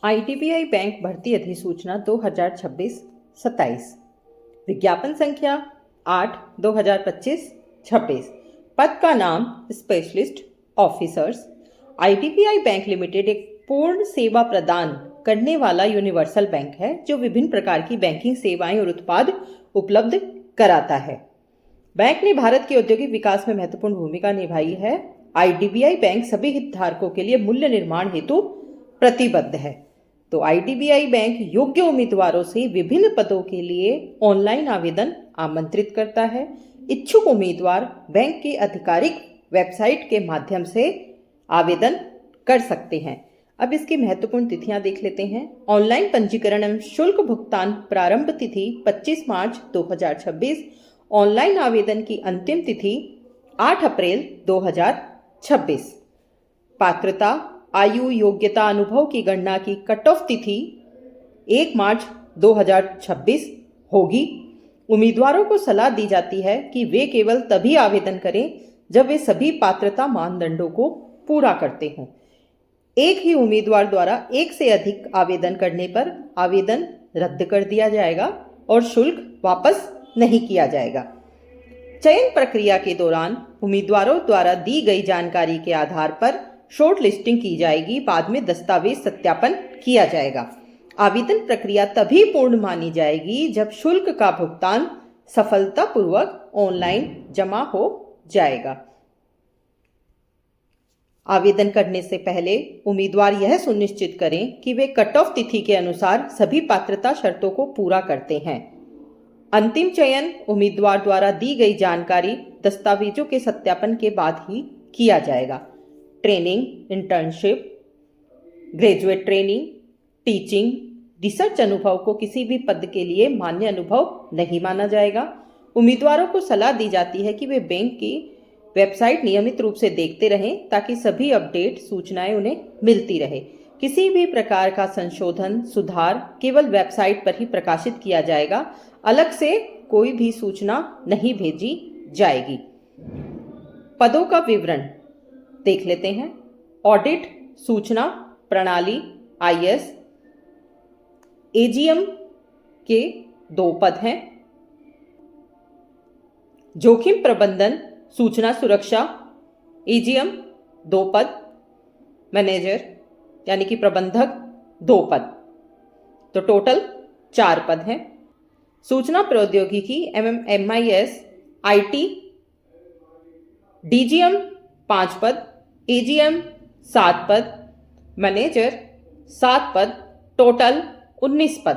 IDBI bank भर्ती अधिसूचना 2026-27। विज्ञापन संख्या 8/2025-26। पद का नाम specialist officers. IDBI bank limited एक पूर्ण सेवा प्रदान करने वाला यूनिवर्सल बैंक है जो विभिन्न प्रकार की बैंकिंग सेवाएं और उत्पाद उपलब्ध कराता है। बैंक ने भारत के औद्योगिक विकास में महत्वपूर्ण भूमिका निभाई है। आईडीबीआई बैंक सभी हितधारकों के लिए मूल्य निर्माण हेतु प्रतिबद्ध है। तो आईडीबीआई बैंक योग्य उम्मीदवारों से विभिन्न पदों के लिए ऑनलाइन आवेदन आमंत्रित करता है। इच्छुक उम्मीदवार बैंक की आधिकारिक वेबसाइट के माध्यम से आवेदन कर सकते हैं। अब इसकी महत्वपूर्ण तिथियां देख लेते हैं। ऑनलाइन पंजीकरण एवं शुल्क भुगतान प्रारंभ तिथि 25 मार्च 2026। ऑनलाइन आवेदन की अंतिम तिथि 8 अप्रैल 2026। पात्रता, आयु, योग्यता, अनुभव की गणना की कट ऑफ तिथि 1 मार्च 2026 होगी। उम्मीदवारों को सलाह दी जाती है कि वे केवल तभी आवेदन करें जब वे सभी पात्रता मानदंडों को पूरा करते हों। एक ही उम्मीदवार द्वारा एक से अधिक आवेदन करने पर आवेदन रद्द कर दिया जाएगा और शुल्क वापस नहीं किया जाएगा। चयन प्रक्रिया के दौरान उम्मीदवारों द्वारा दी गई जानकारी के आधार पर शॉर्ट लिस्टिंग की जाएगी। बाद में दस्तावेज सत्यापन किया जाएगा। आवेदन प्रक्रिया तभी पूर्ण मानी जाएगी जब शुल्क का भुगतान सफलतापूर्वक ऑनलाइन जमा हो जाएगा। आवेदन करने से पहले उम्मीदवार यह सुनिश्चित करें कि वे कट ऑफ तिथि के अनुसार सभी पात्रता शर्तों को पूरा करते हैं। अंतिम चयन उम्मीदवार द्वारा दी गई जानकारी दस्तावेजों के सत्यापन के बाद ही किया जाएगा। Training, internship, graduate training, teaching, research अनुभव को किसी भी पद के लिए मान्य अनुभव नहीं माना जाएगा। उम्मीदवारों को सलाह दी जाती है कि वे बैंक की वेबसाइट नियमित रूप से देखते रहें ताकि सभी अपडेट सूचनाएं उन्हें मिलती रहे। किसी भी प्रकार का संशोधन, सुधार केवल वेबसाइट पर ही प्रकाशित किया जाएगा। अलग से कोई भी सूचना नहीं भेजी जाएगी। पदों का विवरण देख लेते हैं। ऑडिट सूचना प्रणाली IS AGM के 2 पद हैं। जोखिम प्रबंधन सूचना सुरक्षा AGM 2 पद। मैनेजर यानी कि प्रबंधक 2 पद। तो टोटल 4 पद हैं। सूचना प्रौद्योगिकी MIS IT DGM 5 पद, AGM 7 पद, मैनेजर 7 पद, टोटल 19 पद।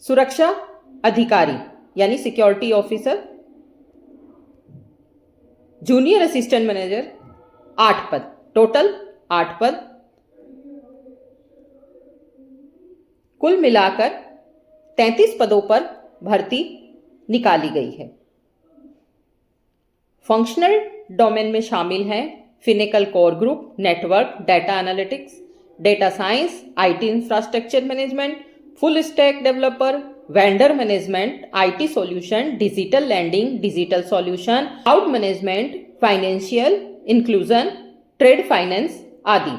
सुरक्षा अधिकारी यानी security officer, junior assistant manager 8 पद, टोटल 8 पद। कुल मिलाकर 33 पदों पर भर्ती निकाली गई है। फंक्शनल डोमेन में शामिल हैं Finacle core group, network, data analytics, data science, IT infrastructure management, full stack developer, vendor management, IT solution, digital lending, digital solution, cloud management, financial inclusion, trade finance आदि।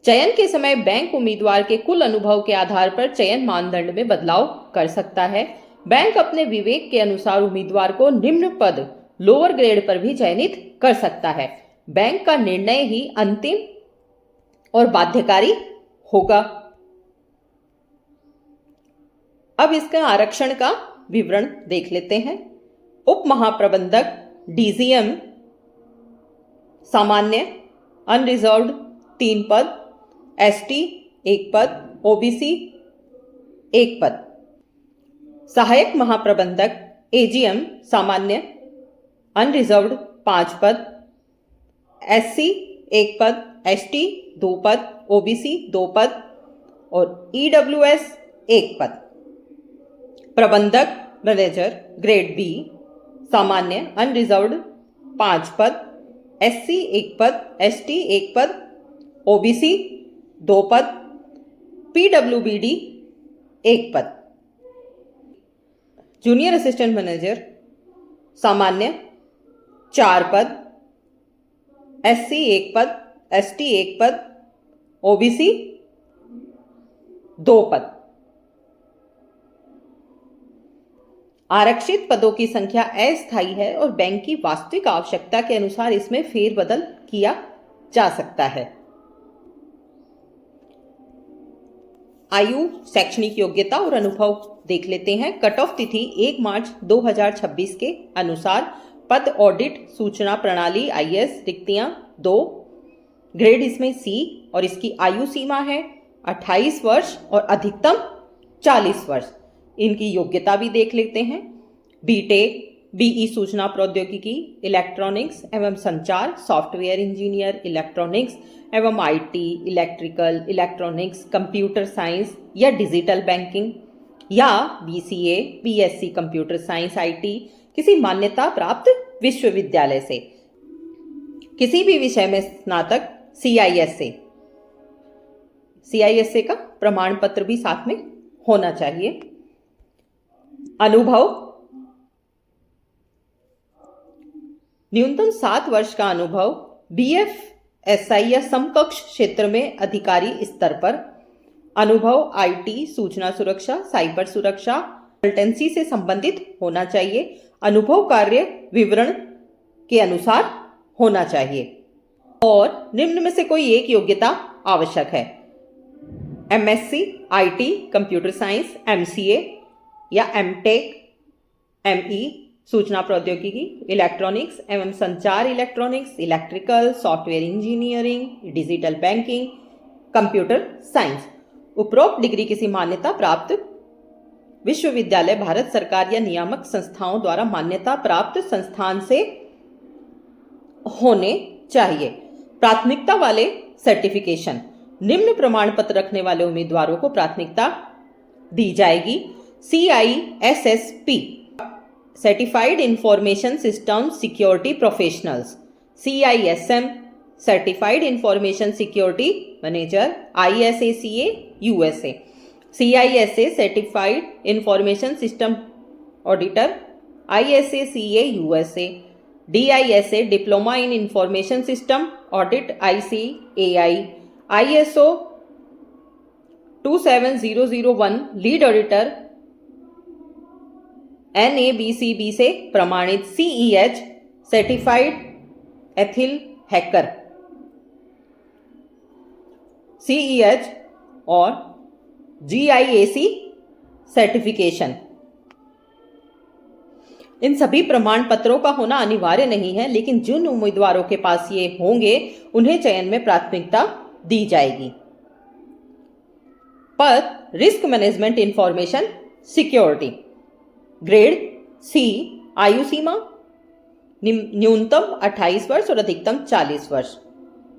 चयन के समय बैंक उम्मीदवार के कुल अनुभव के आधार पर चयन मानदंड में बदलाव कर सकता है। बैंक अपने विवेक के अनुसार उम्मीदवार को निम्न पद लोअर ग्रेड पर भी चयनित कर सकता है। बैंक का निर्णय ही अंतिम और बाध्यकारी होगा। अब इसका आरक्षण का विवरण देख लेते हैं। उप महाप्रबंधक DGM सामान्य अनरिजर्व्ड 3 पद, ST 1 पद, OBC 1 पद। सहायक महाप्रबंधक AGM सामान्य अनरिजर्व्ड 5 पद, SC 1 पद, ST 2 पद, OBC 2 पद और EWS 1 पद। प्रबंधक मैनेजर ग्रेड B सामान्य अनरिजर्व्ड 5 पद, SC 1 पद, ST 1 पद, OBC 2 पद, PWBD 1 पद। जूनियर असिस्टेंट मैनेजर सामान्य 4 पद, SC 1 पद, ST 1 पद, ओबीसी 2 पद। आरक्षित पदों की संख्या अस्थायी है और बैंक की वास्तविक आवश्यकता के अनुसार इसमें फेरबदल किया जा सकता है। आयु, शैक्षणिक योग्यता और अनुभव देख लेते हैं। कट ऑफ तिथि 1 मार्च 2026 के अनुसार पद ऑडिट सूचना प्रणाली आईएएस रिक्तियां 2, ग्रेड इसमें सी और इसकी आयु सीमा है 28 वर्ष और अधिकतम 40 वर्ष। इनकी योग्यता भी देख लेते हैं। बीटेक, बीई सूचना प्रौद्योगिकी, इलेक्ट्रॉनिक्स एवं संचार, सॉफ्टवेयर इंजीनियर, इलेक्ट्रॉनिक्स एवं IT, electrical, electronics, computer science या डिजिटल बैंकिंग, या BCA, BSc computer science IT किसी मान्यता प्राप्त विश्वविद्यालय से, किसी भी विषय में स्नातक सीआईएसए का प्रमाण पत्र भी साथ में होना चाहिए। अनुभव, न्यूनतम 7 वर्ष का अनुभव बीएफएसआई या समकक्ष क्षेत्र में अधिकारी स्तर पर। अनुभव आईटी, सूचना सुरक्षा, साइबर सुरक्षा, कंसल्टेंसी से संबंधित होना चाहिए। अनुभव कार्य विवरण के अनुसार होना चाहिए और निम्न में से कोई एक योग्यता आवश्यक है। MSc IT computer science, MCA या एमटेक, एमई सूचना प्रौद्योगिकी, इलेक्ट्रॉनिक्स एवं संचार, electronics, electrical, software engineering, digital banking, computer science. उपरोक्त डिग्री किसी मान्यता प्राप्त विश्वविद्यालय, भारत सरकार या नियामक संस्थाओं द्वारा मान्यता प्राप्त संस्थान से होने चाहिए। प्राथमिकता वाले सर्टिफिकेशन, निम्न प्रमाण पत्र रखने वाले उम्मीदवारों को प्राथमिकता दी जाएगी। CISSP certified information system security professionals, CISM certified information security manager, ISACA USA, CISA certified information system auditor, ISACA USA, DISA diploma in information system audit, ICAI, ISO 27001 lead auditor, NABCB से प्रमाणित, CEH certified ethyl hacker, CEH और GIAC certification. इन सभी प्रमाण पत्रों का होना अनिवार्य नहीं है, लेकिन जिन उम्मीदवारों के पास ये होंगे उन्हें चयन में प्राथमिकता दी जाएगी। पद risk management information security, grade C, आयु सीमा न्यूनतम 28 वर्ष और अधिकतम 40 वर्ष।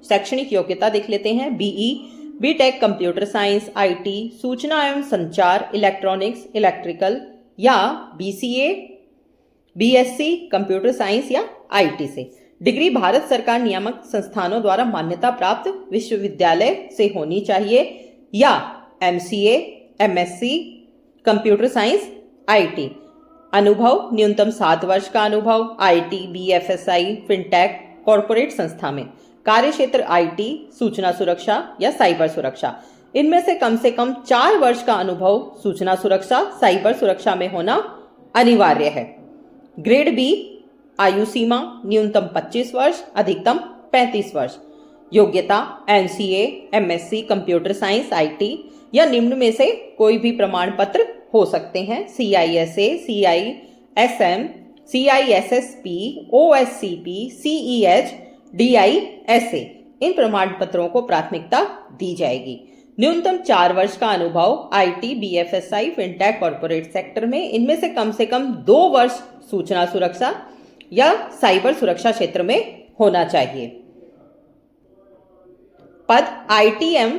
शैक्षणिक योग्यता देख लेते हैं। BE, BTech computer science, IT, सूचना एवं संचार, इलेक्ट्रॉनिक्स, इलेक्ट्रिकल या बीसीए, बीएससी कंप्यूटर साइंस या आईटी से। डिग्री भारत सरकार नियामक संस्थानों द्वारा मान्यता प्राप्त विश्वविद्यालय से होनी चाहिए, या MCA, MSc computer science, IT. अनुभव न्यूनतम 7 वर्ष का अनुभव आईटी, बीएफएसआई, फिनटेक, कॉरपोरेट संस्था में। कार्य क्षेत्र आईटी, सूचना सुरक्षा या साइबर सुरक्षा। इनमें से कम 4 वर्ष का अनुभव सूचना सुरक्षा, साइबर सुरक्षा में होना अनिवार्य है। ग्रेड बी, आयु सीमा न्यूनतम 25 वर्ष, अधिकतम 35 वर्ष। योग्यता MCA, MSc computer science, IT या निम्न में से कोई भी प्रमाण पत्र हो सकते हैं। CISA, CISM, CISSP, OSCP, CEH, DISA। इन प्रमाण पत्रों को प्राथमिकता दी जाएगी। न्यूनतम 4 वर्ष का अनुभव IT, BFSI, fintech, corporate sector में। इनमें से कम 2 वर्ष सूचना सुरक्षा या साइबर सुरक्षा क्षेत्र में होना चाहिए। पद ITM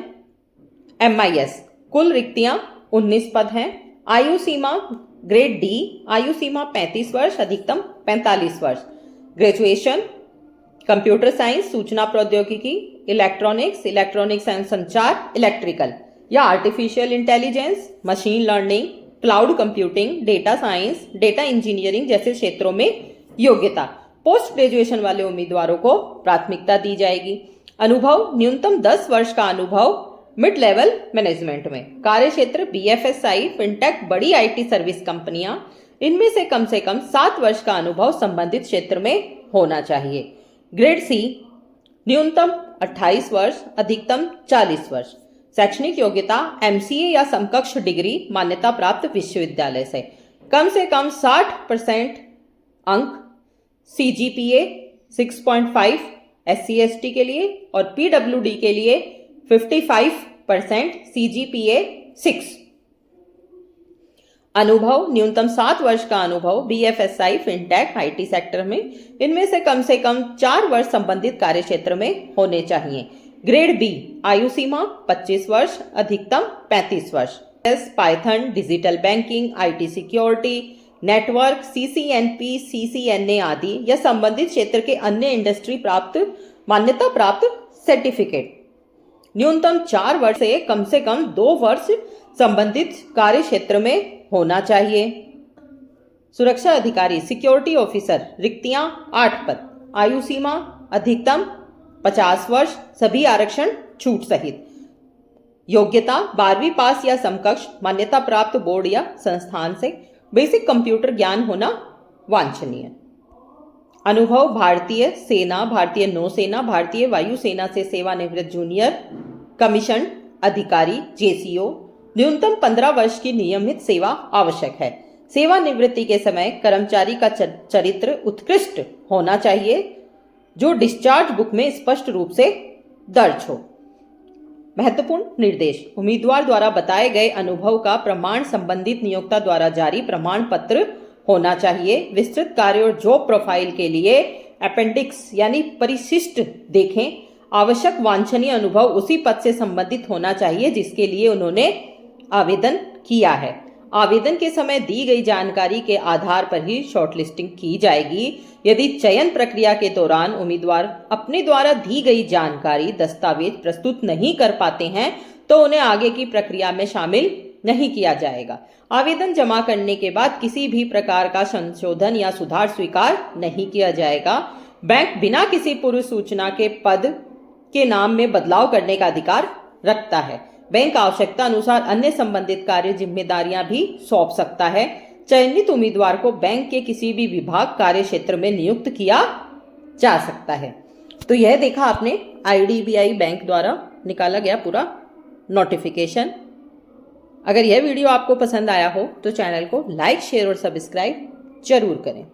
MIS, कुल रिक्तियां 19 पद हैं। आयु सीमा ग्रेड डी, आयु सीमा 35 वर्ष, अधिकतम 45 वर्ष। ग्रेजुएशन कंप्यूटर साइंस, सूचना प्रौद्योगिकी, इलेक्ट्रॉनिक्स एंड संचार, इलेक्ट्रिकल या artificial intelligence, machine learning, cloud computing, data science, data engineering जैसे क्षेत्रों में योग्यता। पोस्ट ग्रेजुएशन वाले उम्मीदवारों को प्राथमिकता दी जाएगी। अनुभव न्यूनतम 10 वर्ष का अनुभव मिड लेवल मैनेजमेंट में। कार्य क्षेत्र बीएफएसआई, फिनटेक, बड़ी आईटी सर्विस कंपनियां, इनमें से कम 7 वर्ष का अनुभव संबंधित क्षेत्र में होना चाहिए। ग्रेड सी न्यूनतम 28 वर्ष, अधिकतम 40 वर्ष। शैक्षणिक योग्यता एमसीए या समकक्ष डिग्री मान्यता प्राप्त विश्वविद्यालय से कम 60% अंक, सीजीपीए 6.5 एससी एसटी के लिए और पीडब्ल्यूडी के लिए 55%, सीजीपीए 6। अनुभव न्यूनतम 7 वर्ष का अनुभव बीएफएसआई, फिनटेक, आईटी सेक्टर में, इनमें से कम 4 वर्ष संबंधित कार्य क्षेत्र में होने चाहिए। ग्रेड बी आयु सीमा 25 वर्ष, अधिकतम 35 वर्ष। Python, digital banking, IT security, network, CCNP, CCNA आदि या संबंधित क्षेत्र के अन्य इंडस्ट्री प्राप्त मान्यता प्राप्त सर्टिफिकेट। न्यूनतम 4 वर्ष से कम 2 वर्ष संबंधित कार्य क्षेत्र में होना चाहिए। सुरक्षा अधिकारी, सिक्योरिटी ऑफिसर, रिक्तियां 8 पद, आयु सीमा अधिकतम 50 वर्ष, सभी आरक्षण छूट सहित। योग्यता 12वीं पास या समकक्ष मान्यता प्राप्त बोर्ड या संस्थान से बेसिक कंप्यूटर ज्ञान होना वांछनीय। अनुभव भारतीय सेना, भारतीय नौसेना, भारतीय वायुसेना से सेवानिवृत्त जूनियर कमीशन अधिकारी जेसीओ, न्यूनतम 15 वर्ष की नियमित सेवा आवश्यक है। सेवानिवृत्ति के समय कर्मचारी का चरित्र उत्कृष्ट होना चाहिए, जो डिस्चार्ज बुक में स्पष्ट रूप से दर्ज हो। महत्वपूर्ण निर्देश, उम्मीदवार द्वारा बताए गए अनुभव का प्रमाण संबंधित नियोक्ता द्वारा जारी प्रमाण पत्र होना चाहिए। विस्तृत कार्य और जॉब प्रोफाइल के लिए अपेंडिक्स यानी परिशिष्ट देखें। आवश्यक वांछनीय अनुभव उसी पद से संबंधित होना चाहिए जिसके लिए उन्होंने आवेदन किया है। आवेदन के समय दी गई जानकारी के आधार पर ही शॉर्टलिस्टिंग की जाएगी। यदि चयन प्रक्रिया के दौरान उम्मीदवार अपने द्वारा दी गई जानकारी, दस्तावेज प्रस्तुत नहीं कर पाते हैं तो उन्हें आगे की प्रक्रिया में शामिल नहीं किया जाएगा। आवेदन जमा करने के बाद किसी भी प्रकार का संशोधन या सुधार स्वीकार नहीं किया जाएगा। बैंक बिना किसी पूर्व सूचना के पद के नाम में बदलाव करने का अधिकार रखता है। बैंक आवश्यकता अनुसार अन्य संबंधित कार्य जिम्मेदारियां भी सौंप सकता है। चयनित उम्मीदवार को बैंक के किसी भी विभाग कार्य क्षेत्र में नियुक्त किया जा सकता है। तो यह देखा आपने आईडीबीआई बैंक द्वारा निकाला गया पूरा नोटिफिकेशन। अगर यह वीडियो आपको पसंद आया हो तो चैनल को लाइक, शेयर और सब्सक्राइब जरूर करें।